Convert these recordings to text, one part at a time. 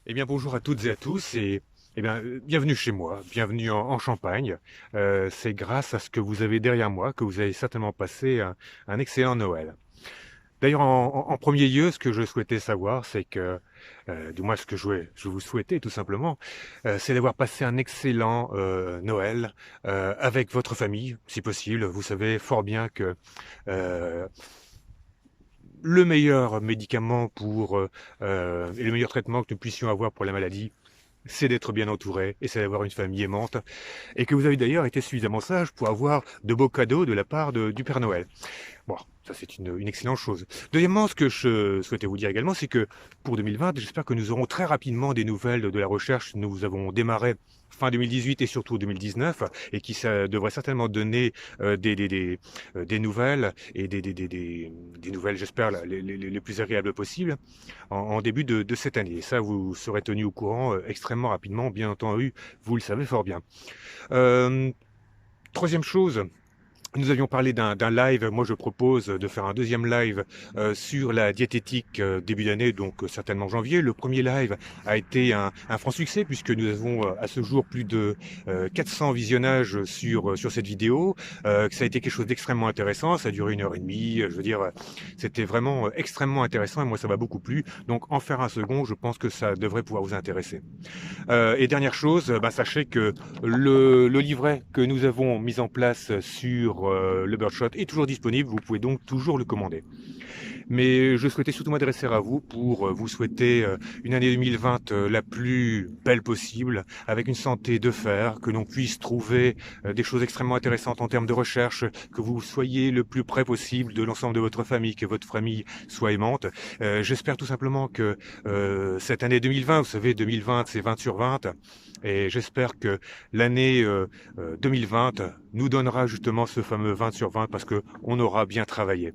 Eh bien, bonjour à toutes et à tous et bienvenue chez moi, bienvenue en Champagne. C'est grâce à ce que vous avez derrière moi que vous avez certainement passé un excellent Noël. D'ailleurs, en premier lieu, ce que je souhaitais savoir, c'est que, du moins ce que je vous souhaitais tout simplement, c'est d'avoir passé un excellent Noël avec votre famille, si possible. Vous savez fort bien que euh, le meilleur médicament et le meilleur traitement que nous puissions avoir pour la maladie, c'est d'être bien entouré et c'est d'avoir une famille aimante. Et que vous avez d'ailleurs été suffisamment sage pour avoir de beaux cadeaux de la part du Père Noël. Bon, ça c'est une excellente chose. Deuxièmement, ce que je souhaitais vous dire également, c'est que pour 2020, j'espère que nous aurons très rapidement des nouvelles de la recherche. Nous avons démarré fin 2018 et surtout 2019, et qui ça devrait certainement donner des nouvelles et des nouvelles, j'espère, les plus agréables possibles en début de cette année. Et ça, vous serez tenu au courant extrêmement rapidement, bien entendu, vous le savez fort bien. Euh, Troisième chose, nous avions parlé d'un live. Moi, je propose de faire un deuxième live sur la diététique début d'année, donc certainement janvier. Le premier live a été un franc succès puisque nous avons à ce jour plus de 400 visionnages sur cette vidéo. Que ça a été quelque chose d'extrêmement intéressant. Ça a duré 1 heure et demie. Je veux dire, c'était vraiment extrêmement intéressant et moi, ça m'a beaucoup plu. Donc, en faire un second, je pense que ça devrait pouvoir vous intéresser. Et dernière chose, sachez que le livret que nous avons mis en place sur le Birdshot est toujours disponible, vous pouvez donc toujours le commander. Mais je souhaitais surtout m'adresser à vous pour vous souhaiter une année 2020 la plus belle possible, avec une santé de fer, que l'on puisse trouver des choses extrêmement intéressantes en termes de recherche, que vous soyez le plus près possible de l'ensemble de votre famille, que votre famille soit aimante. J'espère tout simplement que cette année 2020, vous savez, 2020 c'est 20 sur 20, et j'espère que l'année 2020 nous donnera justement ce fameux 20 sur 20 parce qu'on aura bien travaillé.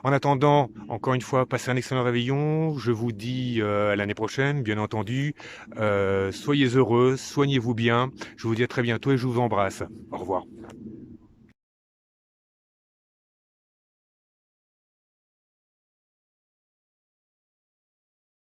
En attendant, encore une fois, passez un excellent réveillon. Je vous dis à l'année prochaine, bien entendu. Soyez heureux, soignez-vous bien. Je vous dis à très bientôt et je vous embrasse. Au revoir.